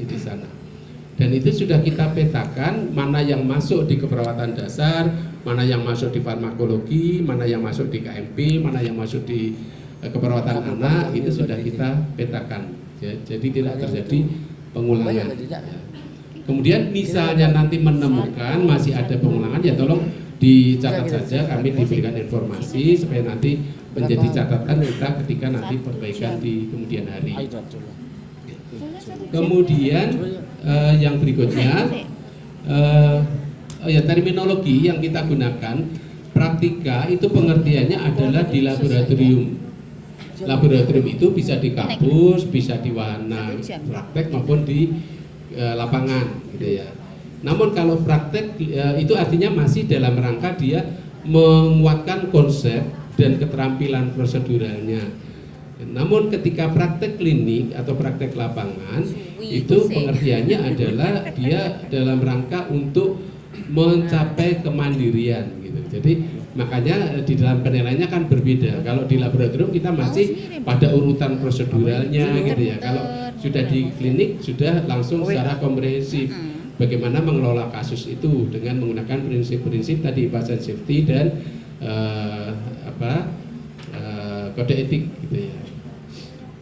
implementasi di sana. Dan itu sudah kita petakan mana yang masuk di keperawatan dasar, mana yang masuk di farmakologi, mana yang masuk di KMP, mana yang masuk di keperawatan anak, itu sudah kita petakan. Ya, jadi tidak terjadi pengulangan. Kemudian misalnya nanti menemukan masih ada pengulangan, ya tolong dicatat saja, kami diberikan informasi supaya nanti menjadi catatan kita ketika nanti perbaikan di kemudian hari. Kemudian yang berikutnya terminologi yang kita gunakan, praktika itu pengertiannya adalah di laboratorium. Laboratorium itu bisa di kampus, bisa di wahana praktek maupun di lapangan, gitu ya. Namun kalau praktek itu artinya masih dalam rangka dia menguatkan konsep dan keterampilan proseduralnya. Namun ketika praktek klinik atau praktek lapangan itu pengertiannya adalah dia dalam rangka untuk mencapai kemandirian, gitu. Jadi makanya di dalam penilaiannya kan berbeda. Kalau di laboratorium kita masih pada urutan proseduralnya, gitu ya. Kalau sudah di klinik sudah langsung secara komprehensif bagaimana mengelola kasus itu dengan menggunakan prinsip-prinsip tadi patient safety dan kode etik, gitu ya.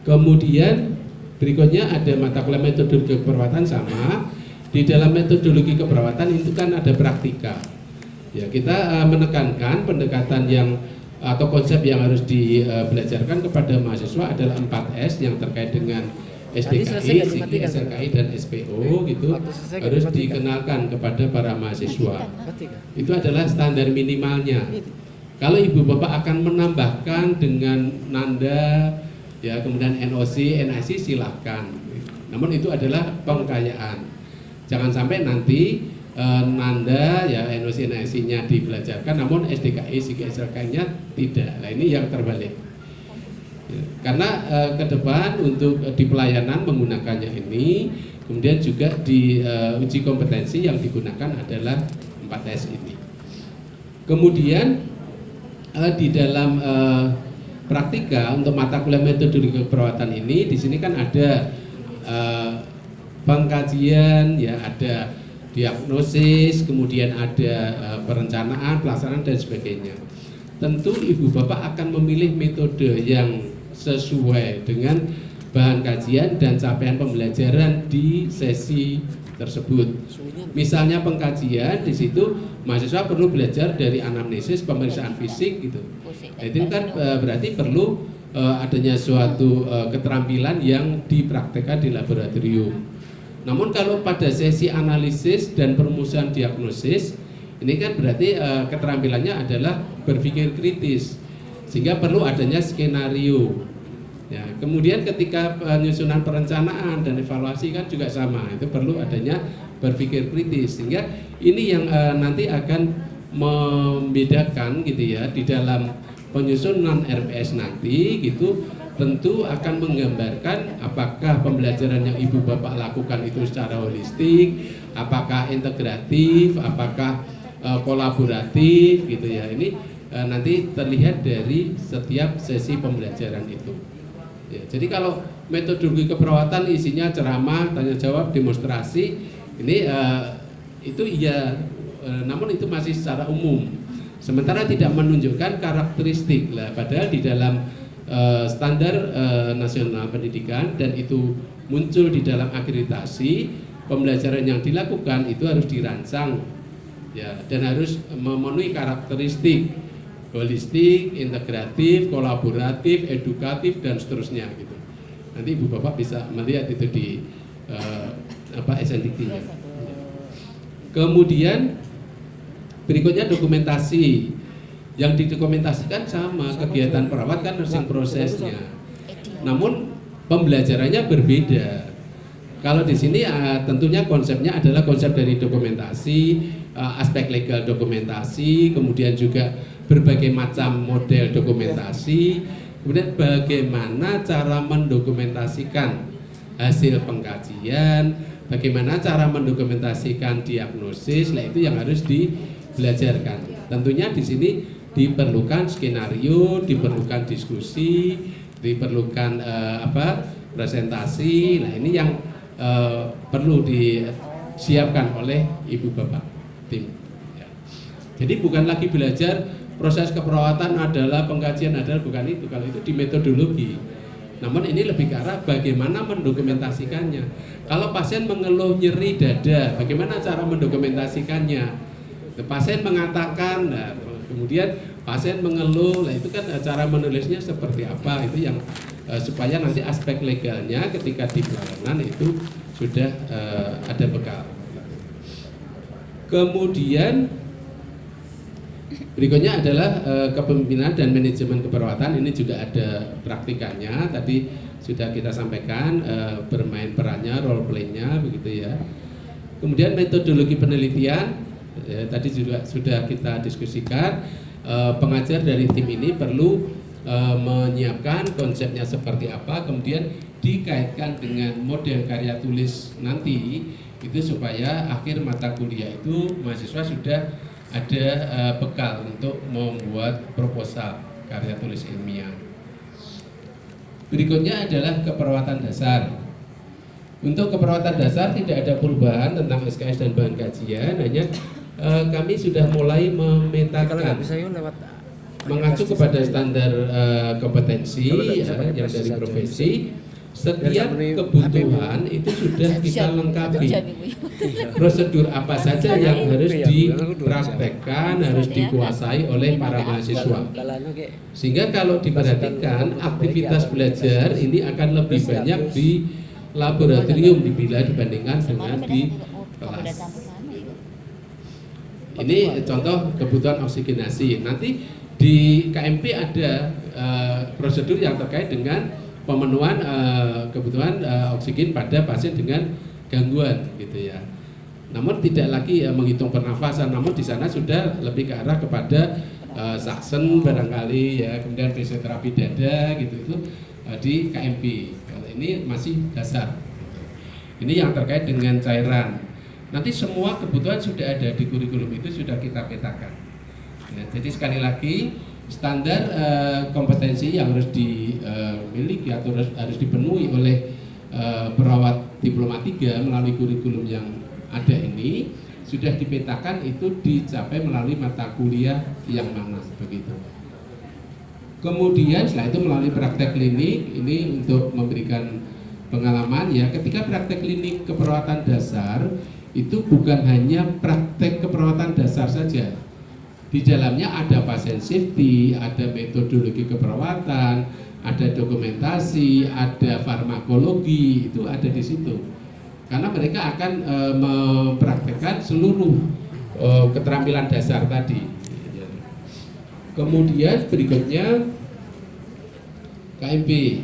Kemudian berikutnya ada mata kuliah metodologi keperawatan sama. Di dalam metodologi keperawatan itu kan ada praktika. Ya, kita menekankan pendekatan yang atau konsep yang harus dibelajarkan kepada mahasiswa adalah 4S yang terkait dengan SDKI, SIKI, SRKI, dan SPO, gitu harus dikenalkan kepada para mahasiswa. Itu adalah standar minimalnya. Kalau ibu bapak akan menambahkan dengan nanda, ya kemudian NOC, NIC silahkan. Namun itu adalah pengkayaan. Jangan sampai nanti nanda, ya NOC, NIC-nya dibelajarkan, namun SDKI, SIKI, SRKI-nya tidak. Nah ini yang terbalik. Karena ke depan untuk di pelayanan menggunakannya ini, kemudian juga di uji kompetensi yang digunakan adalah 4S ini. Kemudian di dalam praktika untuk mata kuliah metodologi keperawatan ini, di sini kan ada pengkajian, ya ada diagnosis, kemudian ada perencanaan, pelaksanaan dan sebagainya. Tentu ibu bapak akan memilih metode yang sesuai dengan bahan kajian dan capaian pembelajaran di sesi tersebut. Misalnya pengkajian, di situ mahasiswa perlu belajar dari anamnesis, pemeriksaan fisik, gitu. Nah, itu kan berarti perlu adanya suatu keterampilan yang dipraktekkan di laboratorium. Namun kalau pada sesi analisis dan perumusan diagnosis, ini kan berarti keterampilannya adalah berpikir kritis, sehingga perlu adanya skenario. Ya, kemudian ketika penyusunan perencanaan dan evaluasi kan juga sama, itu perlu adanya berpikir kritis, sehingga ini yang nanti akan membedakan, gitu ya, di dalam penyusunan RPS nanti, gitu. Tentu akan menggambarkan apakah pembelajaran yang ibu bapak lakukan itu secara holistik, apakah integratif, apakah kolaboratif, gitu ya. Ini nanti terlihat dari setiap sesi pembelajaran itu. Ya, jadi kalau metodologi keperawatan isinya ceramah, tanya jawab, demonstrasi, ini itu iya, namun itu masih secara umum. Sementara tidak menunjukkan karakteristik lah, padahal di dalam standar nasional pendidikan dan itu muncul di dalam akreditasi, pembelajaran yang dilakukan itu harus dirancang, ya, dan harus memenuhi karakteristik holistik, integratif, kolaboratif, edukatif dan seterusnya, gitu. Nanti ibu bapak bisa melihat itu di SNDT-nya. Kemudian berikutnya dokumentasi. Yang didokumentasikan sama kegiatan perawat kan nursing prosesnya. Namun pembelajarannya berbeda. Kalau di sini tentunya konsepnya adalah konsep dari dokumentasi, aspek legal dokumentasi, kemudian juga berbagai macam model dokumentasi, kemudian bagaimana cara mendokumentasikan hasil pengkajian, bagaimana cara mendokumentasikan diagnosis, nah itu yang harus dibelajarkan. Tentunya di sini diperlukan skenario, diperlukan diskusi, diperlukan presentasi. Nah ini yang perlu disiapkan oleh ibu bapak tim. Ya. Jadi bukan lagi belajar proses keperawatan adalah pengkajian adalah bukan itu, kalau itu di metodologi. Namun ini lebih ke arah bagaimana mendokumentasikannya. Kalau pasien mengeluh nyeri dada, bagaimana cara mendokumentasikannya? Pasien mengatakan, nah, kemudian pasien mengeluh, nah itu kan cara menulisnya seperti apa, itu yang supaya nanti aspek legalnya ketika di pelayanan itu sudah ada bekal. Kemudian berikutnya adalah kepemimpinan dan manajemen keperawatan. Ini juga ada praktikannya. Tadi sudah kita sampaikan bermain perannya, role play-nya begitu ya. Kemudian metodologi penelitian tadi juga sudah kita diskusikan. Pengajar dari tim ini perlu menyiapkan konsepnya seperti apa, kemudian dikaitkan dengan model karya tulis nanti itu supaya akhir mata kuliah itu mahasiswa sudah ada bekal untuk membuat proposal karya tulis ilmiah. Berikutnya adalah keperawatan dasar. Untuk keperawatan dasar tidak ada perubahan tentang SKS dan bahan kajian, hanya kami sudah mulai memetakan mengacu kepada standar kompetensi yang dari profesi. Setiap kebutuhan itu sudah kita lengkapi. Prosedur apa saja yang harus dipraktekkan, harus dikuasai oleh para mahasiswa. Sehingga kalau diperhatikan aktivitas belajar ini akan lebih banyak di laboratorium bila dibandingkan dengan di kelas. Ini contoh kebutuhan oksigenasi. Nanti di KMP ada prosedur yang terkait dengan pemenuhan kebutuhan oksigen pada pasien dengan gangguan gitu ya. Namun tidak lagi menghitung pernafasan, namun di sana sudah lebih ke arah kepada Suction barangkali ya, kemudian fisioterapi dada gitu itu di KMP. Kalau ini masih dasar. Ini yang terkait dengan cairan. Nanti semua kebutuhan sudah ada di kurikulum itu sudah kita petakan. Ya, jadi sekali lagi standar kompetensi yang harus dimiliki atau harus dipenuhi oleh perawat diploma 3 melalui kurikulum yang ada ini sudah dipetakan itu dicapai melalui mata kuliah yang mana begitu. Kemudian setelah itu melalui praktek klinik ini untuk memberikan pengalaman ya, ketika praktek klinik keperawatan dasar itu bukan hanya praktek keperawatan dasar saja. Di dalamnya ada pasien safety, ada metodologi keperawatan, ada dokumentasi, ada farmakologi, itu ada di situ. Karena mereka akan mempraktekkan seluruh keterampilan dasar tadi. Kemudian berikutnya KMP.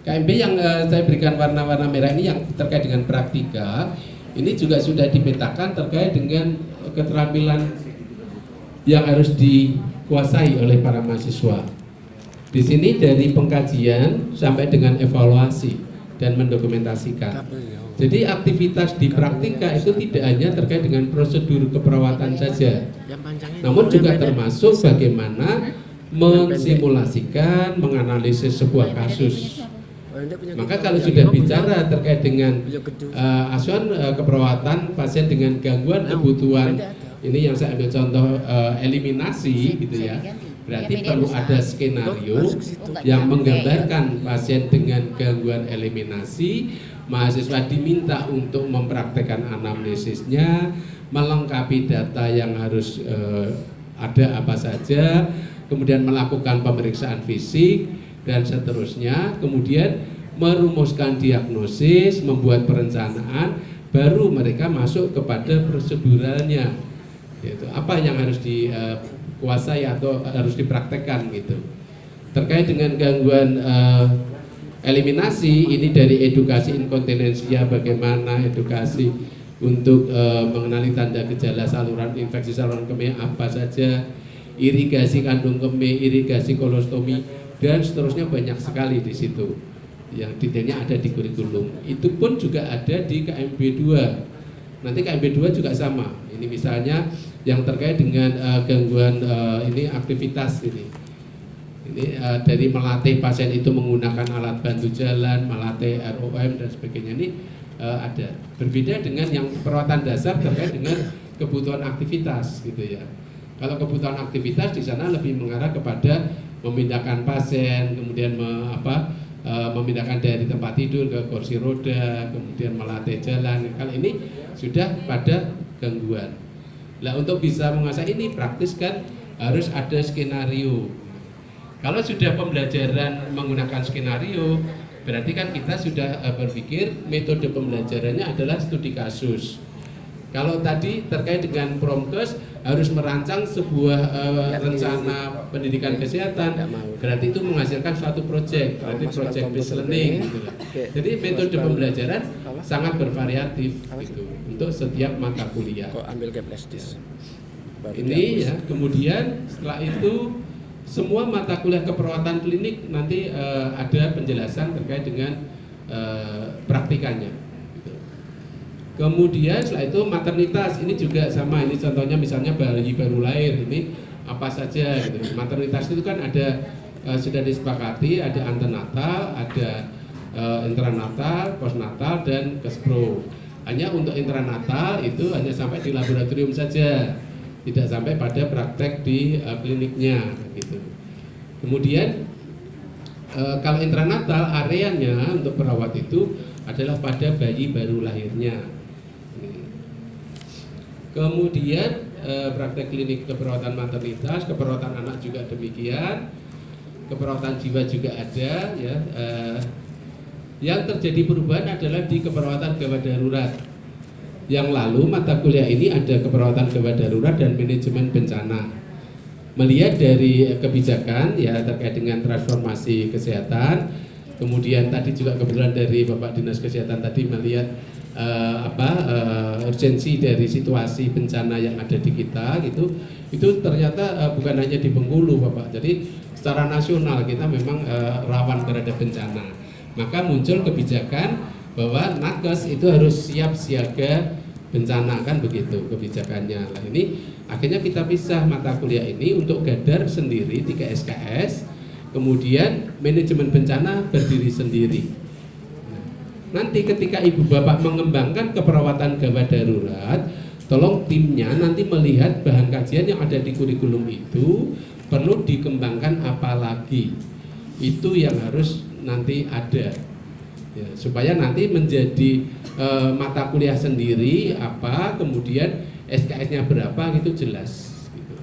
KMP yang saya berikan warna-warna merah ini yang terkait dengan praktika, ini juga sudah dipetakan terkait dengan keterampilan yang harus dikuasai oleh para mahasiswa. Di sini dari pengkajian sampai dengan evaluasi dan mendokumentasikan. Jadi aktivitas di praktika itu tidak hanya terkait dengan prosedur keperawatan saja, namun juga termasuk bagaimana mensimulasikan, menganalisis sebuah kasus. Maka kalau sudah bicara terkait dengan asuhan keperawatan pasien dengan gangguan kebutuhan, ini yang saya ambil contoh eliminasi gitu ya, berarti perlu ada skenario yang menggambarkan pasien dengan gangguan eliminasi. Mahasiswa diminta untuk mempraktekkan anamnesisnya, melengkapi data yang harus ada apa saja, kemudian melakukan pemeriksaan fisik dan seterusnya, kemudian merumuskan diagnosis, membuat perencanaan, baru mereka masuk kepada proseduralnya, yaitu apa yang harus dikuasai atau harus dipraktekkan gitu. Terkait dengan gangguan eliminasi, ini dari edukasi inkontinensia, bagaimana edukasi untuk mengenali tanda gejala saluran infeksi saluran kemih apa saja, irigasi kandung kemih, irigasi kolostomi, dan seterusnya banyak sekali di situ. Yang detailnya ada di kurikulum. Itu pun juga ada di KMB 2. Nanti KMB 2 juga sama. Ini misalnya yang terkait dengan gangguan ini aktivitas ini. Ini dari melatih pasien itu menggunakan alat bantu jalan, melatih ROM dan sebagainya. Ini ada. Berbeda dengan yang perawatan dasar terkait dengan kebutuhan aktivitas gitu ya. Kalau kebutuhan aktivitas di sana lebih mengarah kepada memindahkan pasien, kemudian memindahkan dari tempat tidur ke kursi roda, kemudian melatih jalan. Kalau ini sudah pada gangguan. Nah, untuk bisa menguasai ini praktis kan harus ada skenario. Kalau sudah pembelajaran menggunakan skenario, berarti kan kita sudah berpikir metode pembelajarannya adalah studi kasus. Kalau tadi terkait dengan Promkes harus merancang sebuah rencana pendidikan kesehatan, berarti itu menghasilkan suatu proyek, berarti project based learning gitu. Jadi metode pembelajaran sangat bervariatif gitu, untuk setiap mata kuliah. Ini ya, kemudian setelah itu semua mata kuliah keperawatan klinik nanti ada penjelasan terkait dengan praktikannya. Gitu. Kemudian setelah itu maternitas ini juga sama, ini contohnya misalnya bayi baru lahir ini apa saja. Gitu. Maternitas itu kan ada sudah disepakati ada antenatal, ada intranatal, postnatal dan kespro. Hanya untuk intranatal itu hanya sampai di laboratorium saja, tidak sampai pada praktek di kliniknya gitu. Kemudian kalau intranatal areanya untuk perawat itu adalah pada bayi baru lahirnya. Kemudian praktek klinik keperawatan maternitas, keperawatan anak juga demikian, keperawatan jiwa juga ada ya. Yang terjadi perubahan adalah di keperawatan gawat darurat. Yang lalu mata kuliah ini ada keperawatan gawat darurat dan manajemen bencana. Melihat dari kebijakan ya terkait dengan transformasi kesehatan, kemudian tadi juga kebetulan dari Bapak Dinas Kesehatan tadi melihat urgensi dari situasi bencana yang ada di kita gitu. Itu ternyata bukan hanya di Bengkulu Bapak. Jadi secara nasional kita memang rawan terhadap bencana. Maka muncul kebijakan bahwa nakes itu harus siap siaga bencana, kan begitu kebijakannya. Nah ini akhirnya kita pisah mata kuliah ini untuk Gadar sendiri 3 SKS, kemudian manajemen bencana berdiri sendiri. Nanti ketika ibu bapak mengembangkan keperawatan gawat darurat, tolong timnya nanti melihat bahan kajian yang ada di kurikulum itu perlu dikembangkan apa lagi. Itu yang harus nanti ada ya, supaya nanti menjadi mata kuliah sendiri apa, kemudian SKS-nya berapa gitu jelas gitu.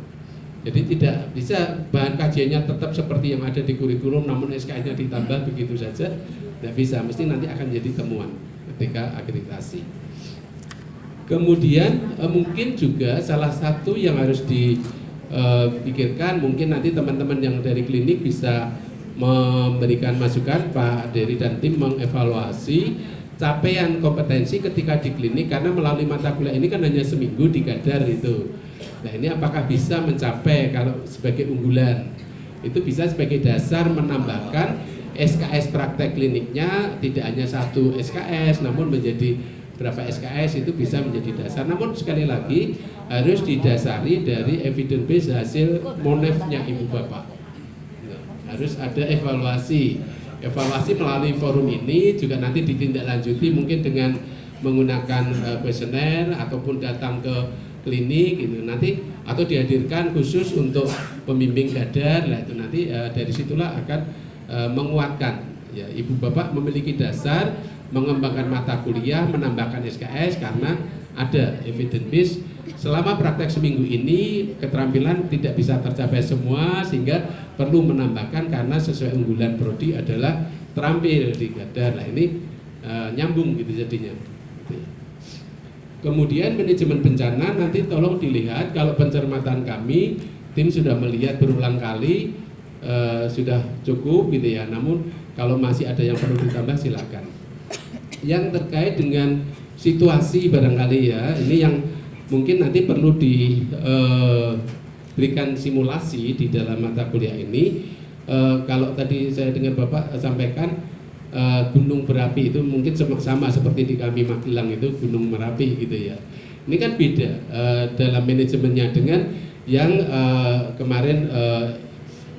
Jadi tidak bisa bahan kajiannya tetap seperti yang ada di kurikulum namun SKS-nya ditambah begitu saja, tidak bisa, mesti nanti akan jadi temuan ketika akreditasi. Kemudian mungkin juga salah satu yang harus dipikirkan, mungkin nanti teman-teman yang dari klinik bisa memberikan masukan, Pak Dery dan tim mengevaluasi capaian kompetensi ketika di klinik, karena melalui mata kuliah ini kan hanya seminggu di Gadar itu. Nah ini apakah bisa mencapai kalau sebagai unggulan? Itu bisa sebagai dasar menambahkan SKS praktek kliniknya tidak hanya 1 SKS namun menjadi berapa SKS, itu bisa menjadi dasar. Namun sekali lagi harus didasari dari evidence base hasil monefnya ibu bapak. Harus ada evaluasi melalui forum ini juga nanti ditindaklanjuti mungkin dengan menggunakan kuesioner ataupun datang ke klinik gitu nanti, atau dihadirkan khusus untuk pembimbing Gadar. Nah itu nanti dari situlah akan menguatkan ya ibu bapak memiliki dasar mengembangkan mata kuliah, menambahkan SKS karena ada evidence base. Selama praktek seminggu ini keterampilan tidak bisa tercapai semua sehingga perlu menambahkan karena sesuai unggulan prodi adalah terampil di Gadar. Nah ini nyambung gitu jadinya. Kemudian manajemen bencana nanti tolong dilihat, kalau pencermatan kami tim sudah melihat berulang kali sudah cukup gitu ya. Namun kalau masih ada yang perlu ditambah silakan. Yang terkait dengan situasi barangkali ya, ini yang mungkin nanti perlu diberikan simulasi di dalam mata kuliah ini. Kalau tadi saya dengar Bapak sampaikan gunung berapi itu mungkin sama seperti di kami Magelang itu gunung Merapi gitu ya. Ini kan beda dalam manajemennya dengan yang kemarin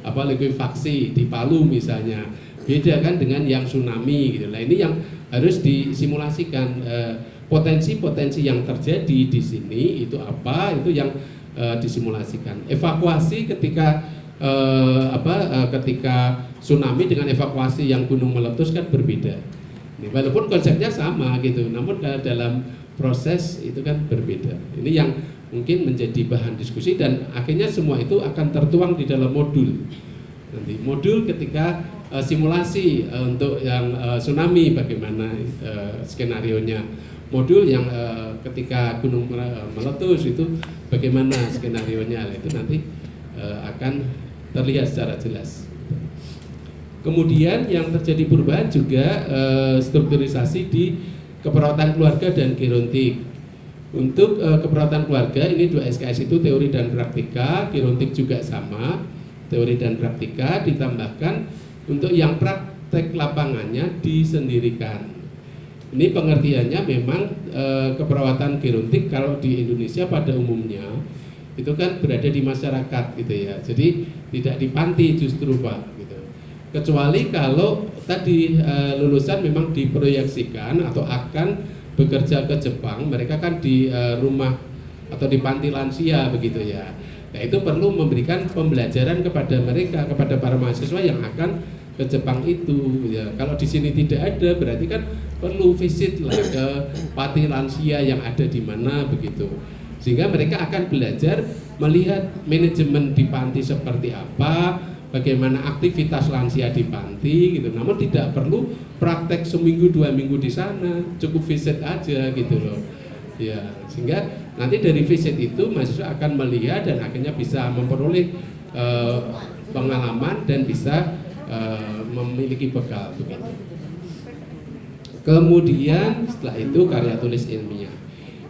likuifaksi di Palu misalnya. Beda kan dengan yang tsunami gitu. Nah, ini yang harus disimulasikan, potensi-potensi yang terjadi di sini itu apa, itu yang disimulasikan. Evakuasi ketika ketika tsunami dengan evakuasi yang gunung meletus kan berbeda. Walaupun konsepnya sama gitu, namun dalam proses itu kan berbeda. Ini yang mungkin menjadi bahan diskusi dan akhirnya semua itu akan tertuang di dalam modul. Nanti modul ketika simulasi untuk yang tsunami bagaimana skenarionya. Modul yang ketika gunung meletus itu bagaimana skenarionya, itu nanti akan terlihat secara jelas. Kemudian yang terjadi perubahan juga strukturisasi di keperawatan keluarga dan gerontik. Untuk keperawatan keluarga ini 2 SKS itu teori dan praktika, gerontik juga sama, teori dan praktika, ditambahkan untuk yang praktek lapangannya disendirikan. Ini pengertiannya memang keperawatan gerontik kalau di Indonesia pada umumnya itu kan berada di masyarakat gitu ya. Jadi tidak di panti justru Pak gitu. Kecuali kalau tadi lulusan memang diproyeksikan atau akan bekerja ke Jepang, mereka kan di rumah atau di panti lansia begitu ya. Nah, itu perlu memberikan pembelajaran kepada mereka, kepada para mahasiswa yang akan ke Jepang itu ya. Kalau di sini tidak ada berarti kan perlu visit lah ke panti lansia yang ada di mana begitu. Sehingga mereka akan belajar melihat manajemen di panti seperti apa, bagaimana aktivitas lansia di panti gitu. Namun tidak perlu praktek seminggu 2 minggu di sana, cukup visit aja gitu loh. Ya, sehingga nanti dari visit itu mahasiswa akan melihat dan akhirnya bisa memperoleh pengalaman dan bisa memiliki bekal begitu. Kemudian setelah itu karya tulis ilmiah.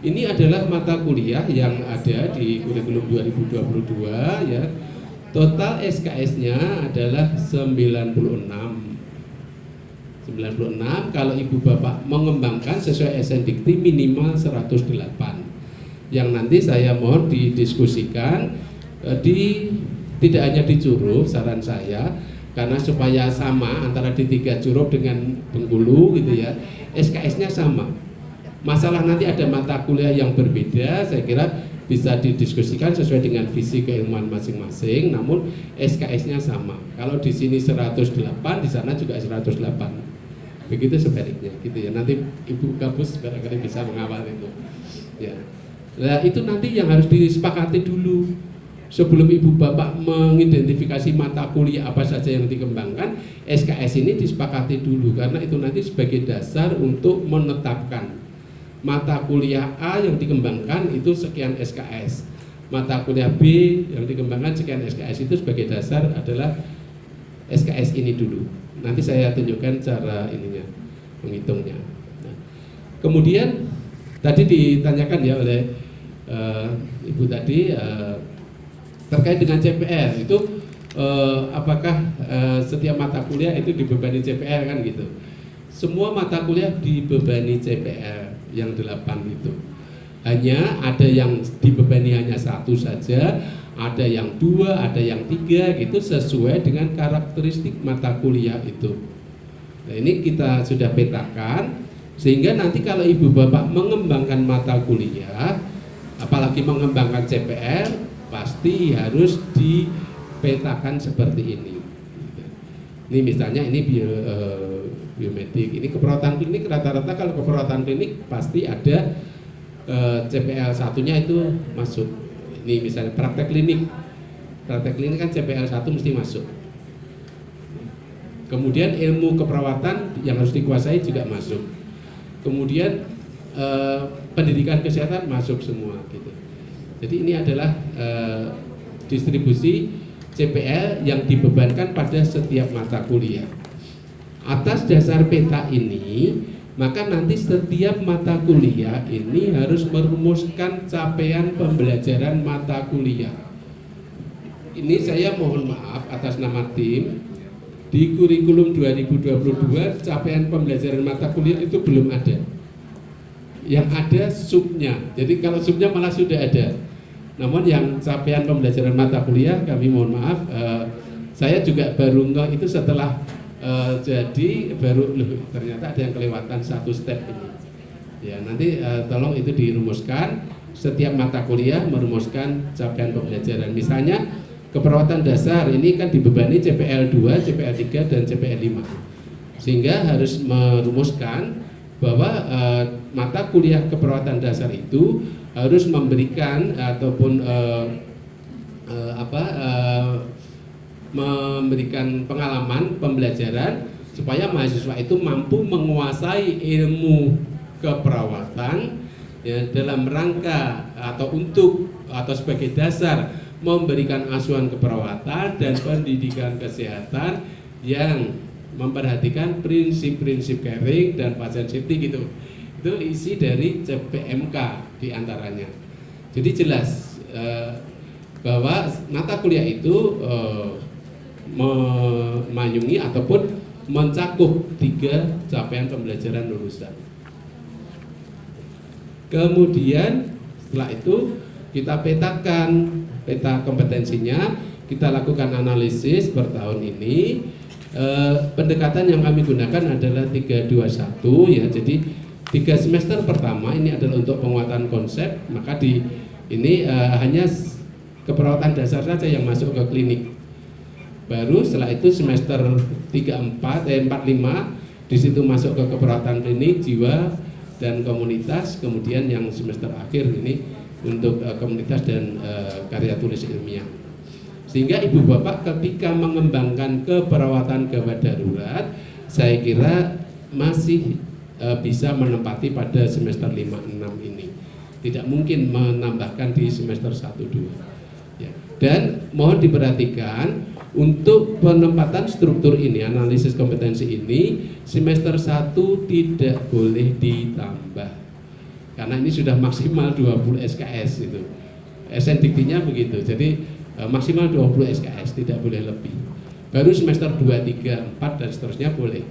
Ini adalah mata kuliah yang ada di kurikulum 2022 ya. Total SKS-nya adalah 96. Kalau Ibu Bapak mengembangkan sesuai SNDikti minimal 108. Yang nanti saya mohon didiskusikan tidak hanya di Curup, saran saya karena supaya sama antara di 3 Curup dengan Bengkulu gitu ya. SKS-nya sama. Masalah nanti ada mata kuliah yang berbeda, saya kira bisa didiskusikan sesuai dengan visi keilmuan masing-masing, namun SKS-nya sama. Kalau di sini 108, di sana juga 108. Begitu sebaliknya, gitu ya. Nanti Ibu Kapus barangkali bisa mengawal itu. Ya. Nah, itu nanti yang harus disepakati dulu. Sebelum Ibu Bapak mengidentifikasi mata kuliah apa saja yang dikembangkan, SKS ini disepakati dulu karena itu nanti sebagai dasar untuk menetapkan mata kuliah A yang dikembangkan itu sekian SKS, mata kuliah B yang dikembangkan sekian SKS, itu sebagai dasar adalah SKS ini dulu. Nanti saya tunjukkan cara ininya, menghitungnya. Nah, kemudian tadi ditanyakan ya oleh Ibu tadi terkait dengan CPR itu apakah setiap mata kuliah itu dibebani CPR kan gitu. Semua mata kuliah dibebani CPR yang 8 itu. Hanya ada yang dibebani hanya 1 saja, ada yang 2, ada yang 3 gitu sesuai dengan karakteristik mata kuliah itu. Nah, ini kita sudah petakan sehingga nanti kalau Ibu Bapak mengembangkan mata kuliah, apalagi mengembangkan CPR, pasti harus dipetakan seperti ini. Ini misalnya ini biomedik, ini keperawatan klinik, rata-rata kalau keperawatan klinik pasti ada CPL 1-nya itu masuk. Ini misalnya praktek klinik kan CPL 1 mesti masuk. Kemudian ilmu keperawatan yang harus dikuasai juga masuk. Kemudian pendidikan kesehatan masuk semua gitu. Jadi ini adalah distribusi CPL yang dibebankan pada setiap mata kuliah. Atas dasar peta ini, maka nanti setiap mata kuliah ini harus merumuskan capaian pembelajaran mata kuliah. Ini saya mohon maaf atas nama tim, di kurikulum 2022 capaian pembelajaran mata kuliah itu belum ada. Yang ada subnya, jadi kalau subnya malah sudah ada. Namun yang capaian pembelajaran mata kuliah kami mohon maaf, saya juga baru itu setelah Jadi baru ternyata ada yang kelewatan satu step ini. Ya, nanti tolong itu dirumuskan. Setiap mata kuliah merumuskan capaian pembelajaran. Misalnya keperawatan dasar ini kan dibebani CPL 2, CPL 3 dan CPL 5. Sehingga harus merumuskan bahwa mata kuliah keperawatan dasar itu harus memberikan ataupun memberikan pengalaman pembelajaran supaya mahasiswa itu mampu menguasai ilmu keperawatan ya, dalam rangka atau sebagai dasar memberikan asuhan keperawatan dan pendidikan kesehatan yang memperhatikan prinsip-prinsip caring dan pasien safety gitu. Itu isi dari CPMK diantaranya. Jadi jelas bahwa mata kuliah itu memayungi ataupun mencakup 3 capaian pembelajaran lulusan. Kemudian setelah itu kita petakan peta kompetensinya, kita lakukan analisis per tahun ini. Pendekatan yang kami gunakan adalah 321 ya. Jadi 3 semester pertama ini adalah untuk penguatan konsep, maka ini hanya keperawatan dasar saja yang masuk ke klinik. Baru setelah itu semester 45 di situ masuk ke keperawatan klinik, jiwa dan komunitas. Kemudian yang semester akhir ini untuk komunitas dan karya tulis ilmiah. Sehingga ibu bapak ketika mengembangkan keperawatan gawat darurat, saya kira masih bisa menempati pada semester 5-6 ini. Tidak mungkin menambahkan di semester 1-2 ya. Dan mohon diperhatikan untuk penempatan struktur ini, analisis kompetensi ini, semester 1 tidak boleh ditambah karena ini sudah maksimal 20 SKS itu. SNDiktinya begitu. Jadi maksimal 20 SKS, tidak boleh lebih. Baru semester 2, 3, 4 dan seterusnya boleh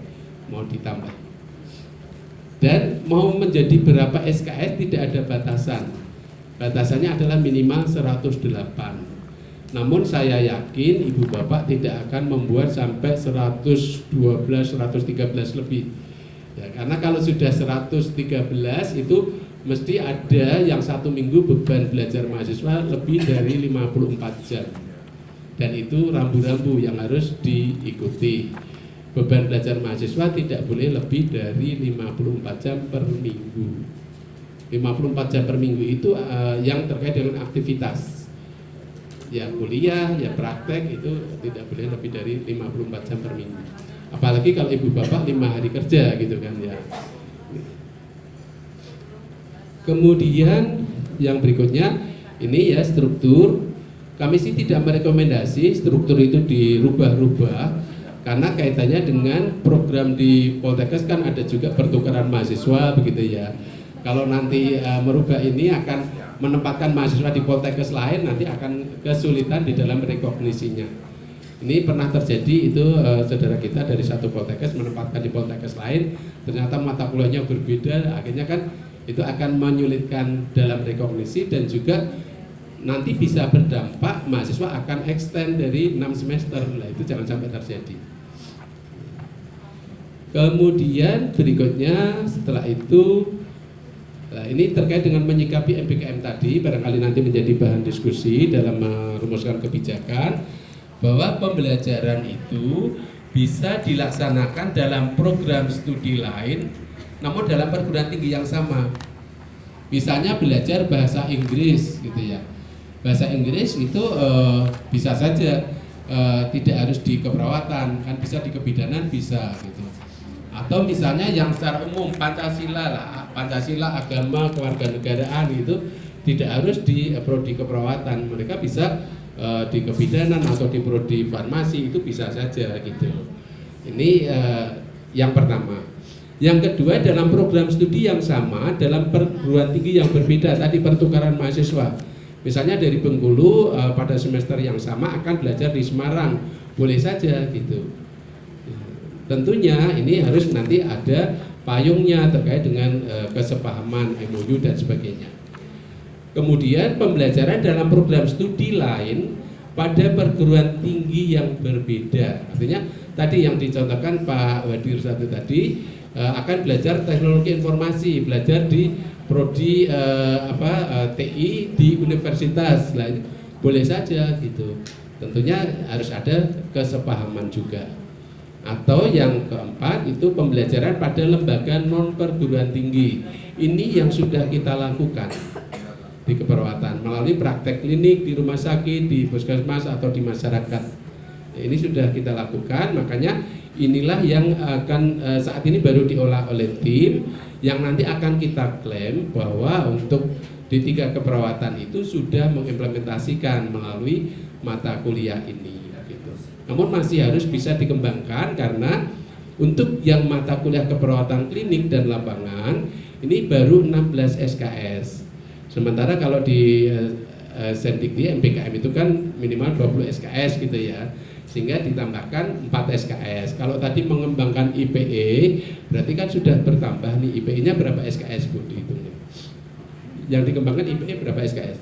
mau ditambah. Dan mau menjadi berapa SKS tidak ada batasan. Batasannya adalah minimal 108. Namun saya yakin ibu bapak tidak akan membuat sampai 112, 113 lebih ya, karena kalau sudah 113 itu mesti ada yang 1 minggu beban belajar mahasiswa lebih dari 54 jam dan itu rambu-rambu yang harus diikuti. Beban belajar mahasiswa tidak boleh lebih dari 54 jam per minggu. 54 jam per minggu itu yang terkait dengan aktivitas ya, kuliah, ya praktek, itu tidak boleh lebih dari 54 jam per minggu. Apalagi kalau ibu bapak 5 hari kerja gitu kan ya. Kemudian yang berikutnya ini ya struktur. Kami sih tidak merekomendasi struktur itu dirubah-rubah karena kaitannya dengan program di Poltekkes kan ada juga pertukaran mahasiswa begitu ya. Kalau nanti merubah ini akan menempatkan mahasiswa di Poltekkes lain, nanti akan kesulitan di dalam rekognisinya. Ini pernah terjadi itu saudara kita dari satu Poltekkes menempatkan di Poltekkes lain, ternyata mata kuliahnya berbeda, akhirnya kan itu akan menyulitkan dalam rekognisi dan juga nanti bisa berdampak mahasiswa akan extend dari 6 semester. Nah, itu jangan sampai terjadi. Kemudian berikutnya setelah itu, nah ini terkait dengan menyikapi MBKM tadi, barangkali nanti menjadi bahan diskusi dalam merumuskan kebijakan bahwa pembelajaran itu bisa dilaksanakan dalam program studi lain, namun dalam perguruan tinggi yang sama. Misalnya belajar bahasa Inggris gitu ya. Bahasa Inggris itu bisa saja tidak harus di keperawatan, kan bisa di kebidanan bisa gitu. Atau misalnya yang secara umum Pancasila lah, Pancasila, agama, kewarganegaraan itu tidak harus di prodi keperawatan, mereka bisa di kebidanan atau di prodi farmasi itu bisa saja gitu. Ini yang pertama. Yang kedua, dalam program studi yang sama dalam perguruan tinggi yang berbeda, tadi pertukaran mahasiswa. Misalnya dari Bengkulu pada semester yang sama akan belajar di Semarang, boleh saja gitu. Tentunya ini harus nanti ada payungnya terkait dengan kesepahaman MOU dan sebagainya. Kemudian pembelajaran dalam program studi lain pada perguruan tinggi yang berbeda. Artinya tadi yang dicontohkan Pak Wadir satu tadi akan belajar teknologi informasi, belajar di prodi TI di universitas, lah boleh saja gitu. Tentunya harus ada kesepahaman juga. Atau yang keempat itu pembelajaran pada lembaga non perguruan tinggi. Ini yang sudah kita lakukan di keperawatan melalui praktek klinik di rumah sakit, di puskesmas atau di masyarakat. Ini sudah kita lakukan, makanya inilah yang akan saat ini baru diolah oleh tim yang nanti akan kita klaim bahwa untuk D3 keperawatan itu sudah mengimplementasikan melalui mata kuliah ini. Namun masih harus bisa dikembangkan karena untuk yang mata kuliah keperawatan klinik dan lapangan ini baru 16 SKS. Sementara kalau di Sendikti MPKM itu kan minimal 20 SKS gitu ya. Sehingga ditambahkan 4 SKS. Kalau tadi mengembangkan IPE berarti kan sudah bertambah nih, IPE-nya berapa SKS Bu dihitungnya? Yang dikembangkan IPE berapa SKS?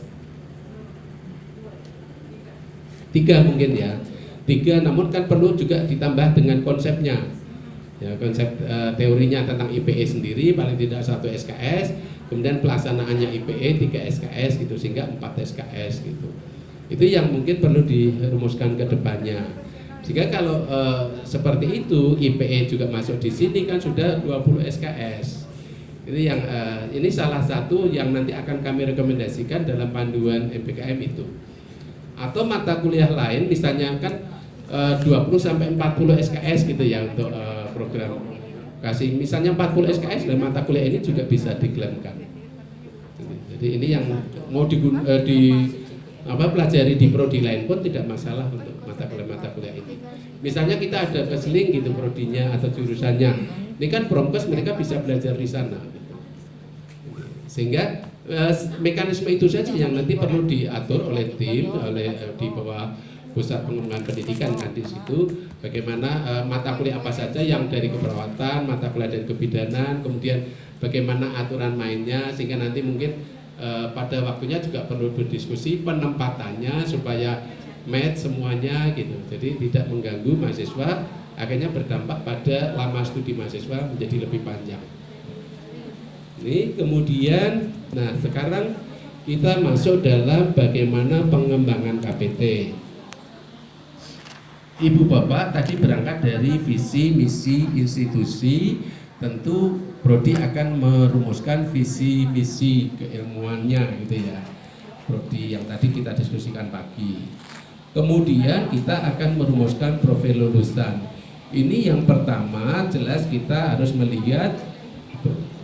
3 mungkin ya. 3, namun kan perlu juga ditambah dengan konsepnya ya, konsep teorinya tentang IPE sendiri paling tidak 1 SKS, kemudian pelaksanaannya IPE 3 SKS gitu, sehingga 4 SKS gitu. Itu yang mungkin perlu dirumuskan ke depannya, sehingga kalau seperti itu IPE juga masuk di sini kan sudah 20 SKS. Ini yang ini salah satu yang nanti akan kami rekomendasikan dalam panduan MPKM itu. Atau mata kuliah lain misalnya kan 20 sampai 40 SKS gitu ya untuk program kasih, misalnya 40 SKS dan mata kuliah ini juga bisa diklaimkan. Jadi ini yang mau pelajari di prodi lain pun tidak masalah untuk mata kuliah ini. Misalnya kita ada keseling gitu prodinya atau jurusannya, ini kan promkes mereka bisa belajar di sana. Sehingga mekanisme itu saja yang nanti perlu diatur oleh tim, di bawah pusat pengembangan pendidikan kan di situ, bagaimana mata kuliah apa saja yang dari keperawatan, mata kuliah dari kebidanan, kemudian bagaimana aturan mainnya, sehingga nanti mungkin pada waktunya juga perlu berdiskusi penempatannya supaya match semuanya gitu. Jadi tidak mengganggu mahasiswa, akhirnya berdampak pada lama studi mahasiswa menjadi lebih panjang. Ini kemudian, nah sekarang kita masuk dalam bagaimana pengembangan KPT. Ibu Bapak tadi berangkat dari visi misi institusi, tentu Prodi akan merumuskan visi misi keilmuannya gitu ya. Prodi yang tadi kita diskusikan pagi. Kemudian kita akan merumuskan profil lulusan. Ini yang pertama jelas kita harus melihat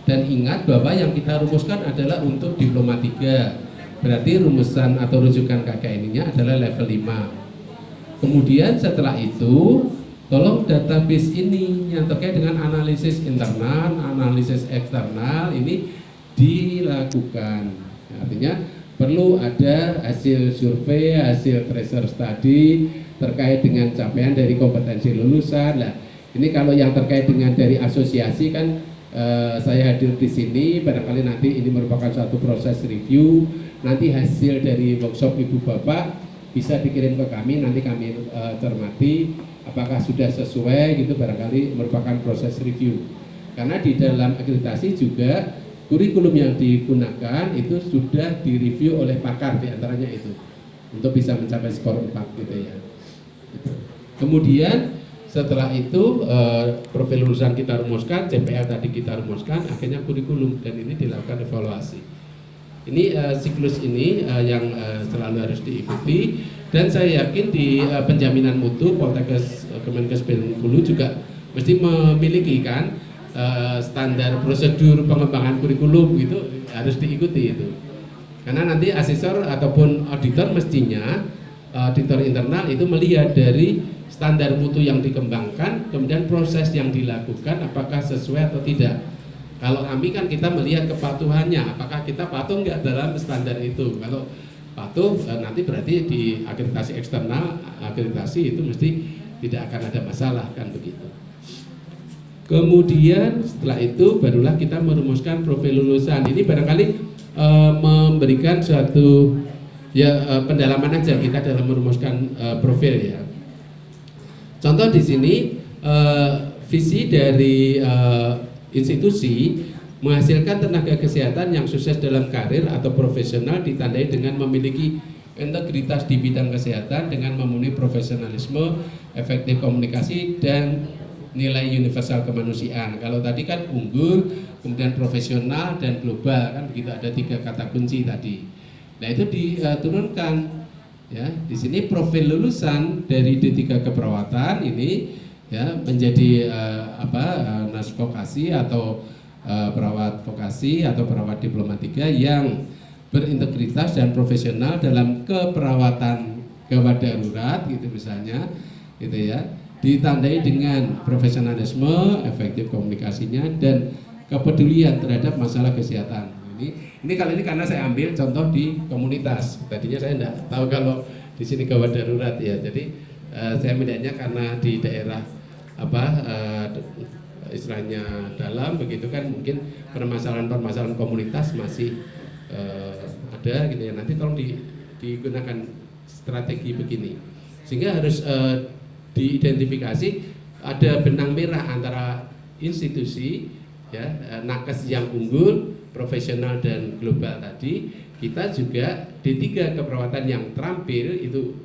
dan ingat bahwa yang kita rumuskan adalah untuk diploma 3. Berarti rumusan atau rujukan KKN-nya adalah level 5. Kemudian setelah itu tolong database ini yang terkait dengan analisis internal, analisis eksternal ini dilakukan. Artinya perlu ada hasil survei, hasil tracer study terkait dengan capaian dari kompetensi lulusan. Nah, ini kalau yang terkait dengan dari asosiasi kan saya hadir di sini, barangkali nanti ini merupakan suatu proses review. Nanti hasil dari workshop Ibu Bapak bisa dikirim ke kami, nanti kami cermati apakah sudah sesuai gitu, barangkali merupakan proses review. Karena di dalam akreditasi juga kurikulum yang digunakan itu sudah direview oleh pakar, diantaranya itu untuk bisa mencapai skor 4 gitu ya. Kemudian setelah itu profil lulusan kita rumuskan, CPL tadi kita rumuskan, akhirnya kurikulum, dan ini dilakukan evaluasi. Ini siklus ini yang selalu harus diikuti, dan saya yakin di penjaminan mutu Poltekkes Kemenkes Bengkulu juga mesti memiliki kan standar prosedur pengembangan kurikulum itu harus diikuti itu. Karena nanti asesor ataupun auditor mestinya auditor internal itu melihat dari standar mutu yang dikembangkan, kemudian proses yang dilakukan apakah sesuai atau tidak. Kalau kami kan kita melihat kepatuhannya, apakah kita patuh nggak dalam standar itu. Kalau patuh nanti berarti di akreditasi eksternal, akreditasi itu mesti tidak akan ada masalah kan begitu. Kemudian setelah itu barulah kita merumuskan profil lulusan. Ini barangkali memberikan suatu Ya pendalaman aja kita dalam merumuskan profil ya. Contoh di sini visi dari institusi menghasilkan tenaga kesehatan yang sukses dalam karir atau profesional ditandai dengan memiliki integritas di bidang kesehatan dengan memenuhi profesionalisme, efektif komunikasi dan nilai universal kemanusiaan. Kalau tadi kan unggul, kemudian profesional dan global kan begitu, ada 3 kata kunci tadi. Nah itu diturunkan ya. Di sini profil lulusan dari D3 keperawatan ini ya menjadi nas vokasi atau perawat vokasi atau perawat diploma 3 yang berintegritas dan profesional dalam keperawatan gawat darurat gitu misalnya gitu ya, ditandai dengan profesionalisme, efektif komunikasinya dan kepedulian terhadap masalah kesehatan. Ini kali ini karena saya ambil contoh di komunitas. Tadinya saya tidak tahu kalau di sini gawat darurat ya. Jadi saya melihatnya karena di daerah istilahnya dalam begitu kan, mungkin permasalahan komunitas masih ada gitu ya. Nanti tolong digunakan strategi begini sehingga harus diidentifikasi ada benang merah antara institusi ya, nakes yang unggul, profesional dan global tadi. Kita juga D3 keperawatan yang terampil itu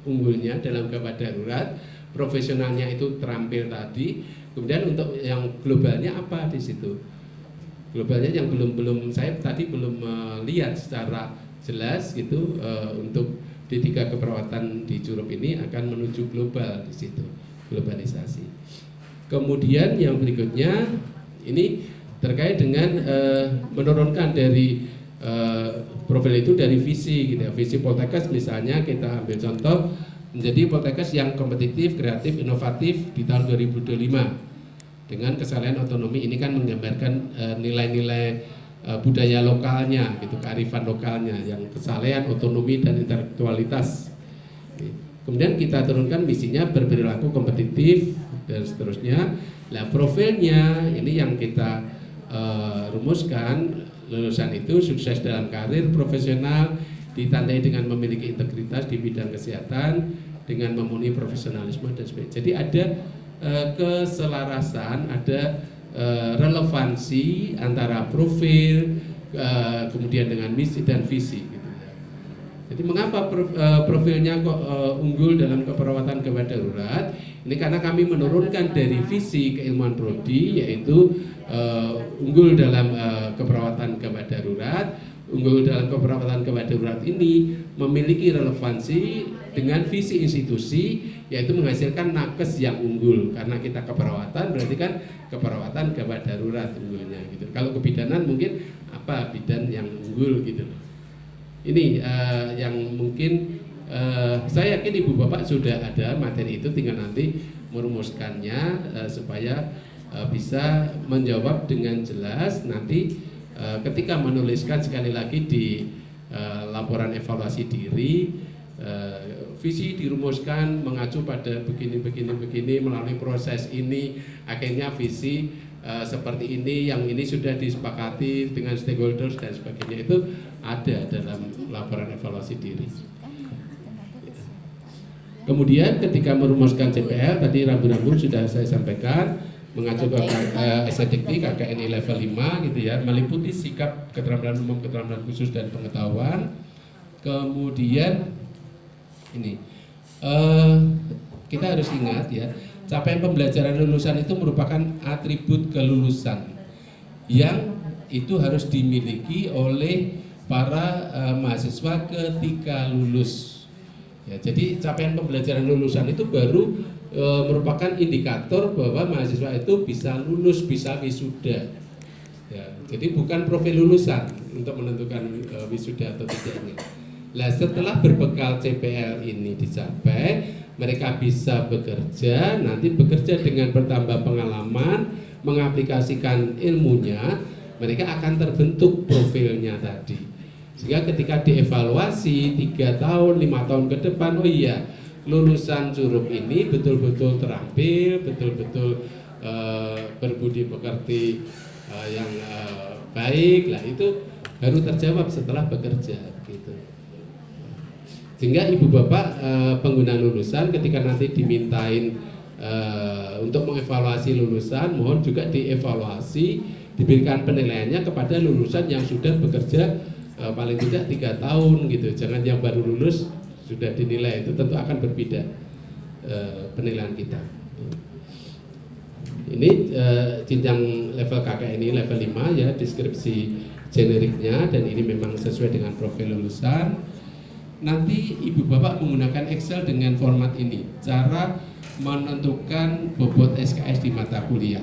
unggulnya dalam gawat darurat, profesionalnya itu terampil tadi. Kemudian untuk yang globalnya apa di situ? Globalnya yang belum saya tadi belum melihat secara jelas gitu. Untuk D3 keperawatan di Curup ini akan menuju global di situ, globalisasi. Kemudian yang berikutnya ini terkait dengan menurunkan dari profil itu dari visi gitu ya. Visi Poltekkes misalnya kita ambil contoh menjadi Poltekkes yang kompetitif, kreatif, inovatif di tahun 2025 dengan kesalahan otonomi. Ini kan menggambarkan nilai-nilai budaya lokalnya gitu, kearifan lokalnya yang kesalahan, otonomi dan intelektualitas. Kemudian kita turunkan misinya berperilaku kompetitif dan seterusnya. Nah profilnya ini yang kita rumuskan, lulusan itu sukses dalam karir profesional ditandai dengan memiliki integritas di bidang kesehatan dengan memenuhi profesionalisme dan sebagainya. Jadi ada keselarasan, ada relevansi antara profil kemudian dengan misi dan visi gitu. Jadi mengapa profilnya kok unggul dalam keperawatan gawat darurat? Ini karena kami menurunkan dari visi keilmuan prodi, yaitu unggul dalam keperawatan gawat darurat. Unggul dalam keperawatan gawat darurat ini memiliki relevansi dengan visi institusi, yaitu menghasilkan nakes yang unggul. Karena kita keperawatan berarti kan keperawatan gawat darurat unggulnya gitu. Kalau kebidanan mungkin apa bidan yang unggul gitu. Ini yang mungkin saya yakin Ibu Bapak sudah ada materi itu, tinggal nanti merumuskannya supaya bisa menjawab dengan jelas nanti ketika menuliskan sekali lagi di laporan evaluasi diri. Visi dirumuskan mengacu pada begini melalui proses ini akhirnya visi seperti ini, yang ini sudah disepakati dengan stakeholders dan sebagainya, itu ada dalam laporan evaluasi diri. Kemudian ketika merumuskan CPL tadi rambu-rambu sudah saya sampaikan, mengacu ke SDKT KKNI level 5 gitu ya, meliputi sikap, keterampilan umum, keterampilan khusus dan pengetahuan. Kemudian ini kita harus ingat ya, capaian pembelajaran lulusan itu merupakan atribut kelulusan yang itu harus dimiliki oleh para mahasiswa ketika lulus ya. Jadi capaian pembelajaran lulusan itu baru merupakan indikator bahwa mahasiswa itu bisa lulus, bisa wisuda ya. Jadi bukan profil lulusan untuk menentukan wisuda atau tidaknya. Nah setelah berbekal CPL ini dicapai, mereka bisa bekerja, nanti bekerja dengan bertambah pengalaman, mengaplikasikan ilmunya, mereka akan terbentuk profilnya tadi. Sehingga ketika dievaluasi 3 tahun, 5 tahun ke depan, oh iya, lulusan Curup ini betul-betul terampil, betul-betul berbudi pekerti yang baik. Lah itu baru terjawab setelah bekerja gitu. Sehingga ibu bapak pengguna lulusan ketika nanti dimintain untuk mengevaluasi lulusan, mohon juga dievaluasi, diberikan penilaiannya kepada lulusan yang sudah bekerja paling tidak 3 tahun gitu. Jangan yang baru lulus sudah dinilai, itu tentu akan berbeda penilaian kita. Ini jenjang level KK ini level 5 ya, deskripsi generiknya, dan ini memang sesuai dengan profil lulusan. Nanti ibu bapak menggunakan Excel dengan format ini, cara menentukan bobot SKS di mata kuliah.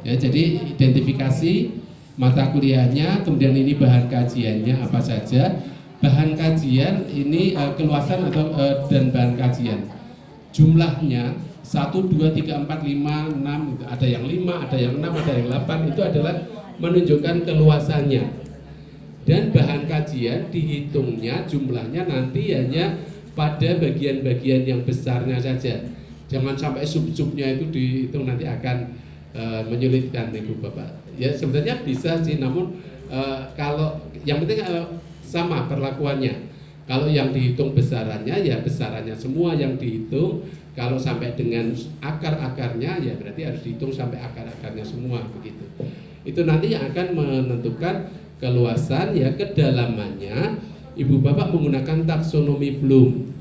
Ya, jadi identifikasi mata kuliahnya, kemudian ini bahan kajiannya apa saja. Bahan kajian ini keluasan atau dan bahan kajian. Jumlahnya 1, 2, 3, 4, 5, 6, ada yang 5, ada yang 6, ada yang 8, itu adalah menunjukkan keluasannya. Dan bahan kajian dihitungnya jumlahnya nanti hanya pada bagian-bagian yang besarnya saja. Jangan sampai sub-subnya itu dihitung, nanti akan menyulitkan ibu bapak. Ya sebenarnya bisa sih, namun kalau yang penting sama perlakuannya. Kalau yang dihitung besarannya ya besarannya semua yang dihitung. Kalau sampai dengan akar-akarnya ya berarti harus dihitung sampai akar-akarnya semua begitu. Itu nanti yang akan menentukan keluasan ya, kedalamannya. Ibu bapak menggunakan taksonomi Bloom.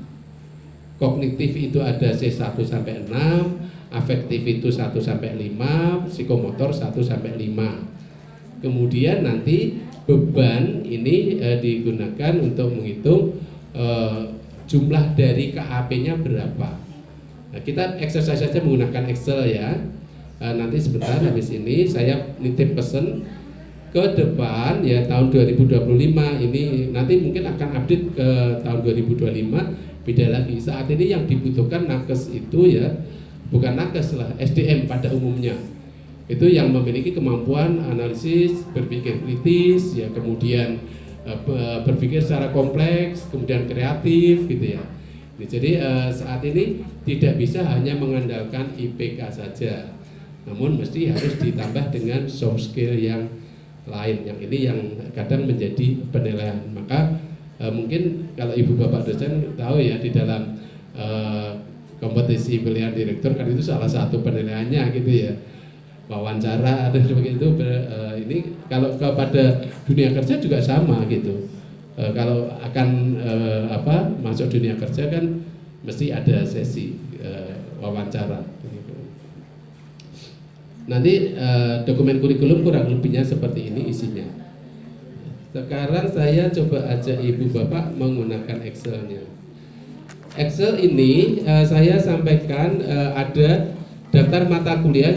Kognitif itu ada C1 sampai 6, afektif itu 1 sampai 5, psikomotor 1 sampai 5. Kemudian nanti beban ini digunakan untuk menghitung jumlah dari KAP-nya berapa. Nah, kita exercise saja menggunakan Excel ya. Nanti sebentar habis ini saya nitip pesen ke depan ya, tahun 2025 ini nanti mungkin akan update ke tahun 2025, beda lagi. Saat ini yang dibutuhkan nakes itu ya bukan nakes lah, SDM pada umumnya. Itu yang memiliki kemampuan analisis, berpikir kritis ya, kemudian berpikir secara kompleks, kemudian kreatif gitu ya. Jadi saat ini tidak bisa hanya mengandalkan IPK saja, namun mesti harus ditambah dengan soft skill yang lain. Yang ini yang kadang menjadi penilaian. Maka mungkin kalau ibu bapak dosen tahu ya, di dalam kompetisi pilihan direktur kan itu salah satu penilaiannya gitu ya, wawancara dan sebagainya itu. Ini kalau kepada dunia kerja juga sama gitu. Kalau akan masuk dunia kerja kan mesti ada sesi wawancara. Nanti dokumen kurikulum kurang lebihnya seperti ini isinya. Sekarang saya coba ajak ibu bapak menggunakan Excel-nya. Excel ini saya sampaikan ada daftar mata kuliah